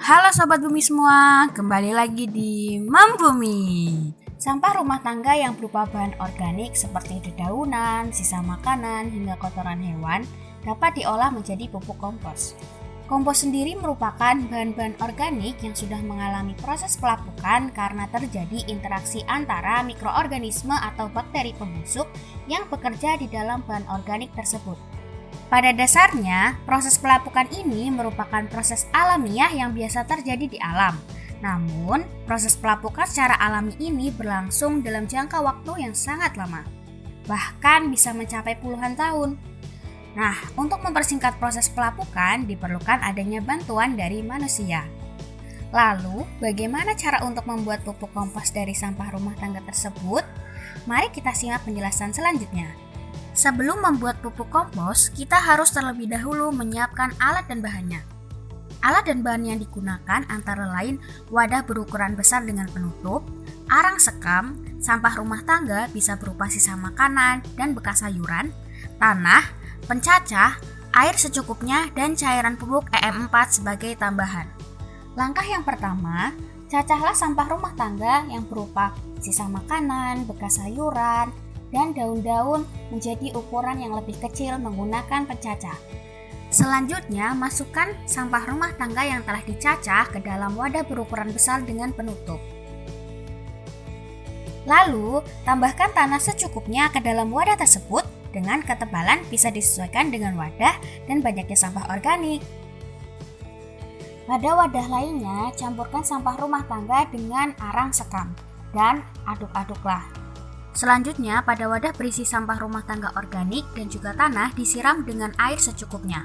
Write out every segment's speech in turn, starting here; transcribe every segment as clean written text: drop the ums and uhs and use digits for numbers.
Halo Sobat Bumi semua, kembali lagi di Membumi. Sampah rumah tangga yang berupa bahan organik seperti dedaunan, sisa makanan, hingga kotoran hewan dapat diolah menjadi pupuk kompos. Kompos sendiri merupakan bahan-bahan organik yang sudah mengalami proses pelapukan karena terjadi interaksi antara mikroorganisme atau bakteri pembusuk yang bekerja di dalam bahan organik tersebut. Pada dasarnya, proses pelapukan ini merupakan proses alamiah yang biasa terjadi di alam. Namun, proses pelapukan secara alami ini berlangsung dalam jangka waktu yang sangat lama, bahkan bisa mencapai puluhan tahun. Nah, untuk mempersingkat proses pelapukan diperlukan adanya bantuan dari manusia. Lalu, bagaimana cara untuk membuat pupuk kompos dari sampah rumah tangga tersebut? Mari kita simak penjelasan selanjutnya. Sebelum membuat pupuk kompos, kita harus terlebih dahulu menyiapkan alat dan bahannya. Alat dan bahan yang digunakan antara lain wadah berukuran besar dengan penutup, arang sekam, sampah rumah tangga bisa berupa sisa makanan dan bekas sayuran, tanah, pencacah, air secukupnya, dan cairan pupuk EM4 sebagai tambahan. Langkah yang pertama, cacahlah sampah rumah tangga yang berupa sisa makanan, bekas sayuran, dan daun-daun menjadi ukuran yang lebih kecil menggunakan pencacah. Selanjutnya, masukkan sampah rumah tangga yang telah dicacah ke dalam wadah berukuran besar dengan penutup. Lalu, tambahkan tanah secukupnya ke dalam wadah tersebut dengan ketebalan bisa disesuaikan dengan wadah dan banyaknya sampah organik. Pada wadah lainnya, campurkan sampah rumah tangga dengan arang sekam dan aduk-aduklah. Selanjutnya, pada wadah berisi sampah rumah tangga organik dan juga tanah disiram dengan air secukupnya.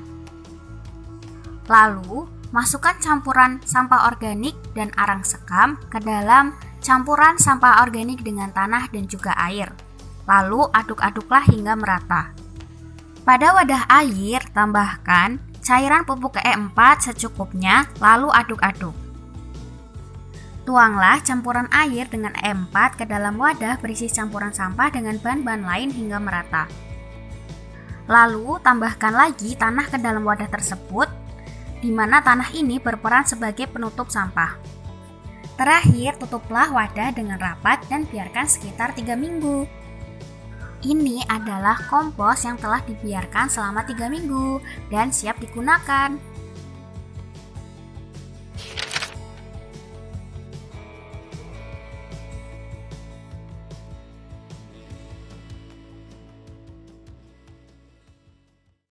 Lalu, masukkan campuran sampah organik dan arang sekam ke dalam campuran sampah organik dengan tanah dan juga air. Lalu, aduk-aduklah hingga merata. Pada wadah air, tambahkan cairan pupuk E4 secukupnya, lalu aduk-aduk. Tuanglah campuran air dengan E4 ke dalam wadah berisi campuran sampah dengan bahan-bahan lain hingga merata. Lalu tambahkan lagi tanah ke dalam wadah tersebut, di mana tanah ini berperan sebagai penutup sampah. Terakhir, tutuplah wadah dengan rapat dan biarkan sekitar 3 minggu. Ini adalah kompos yang telah dibiarkan selama 3 minggu dan siap digunakan.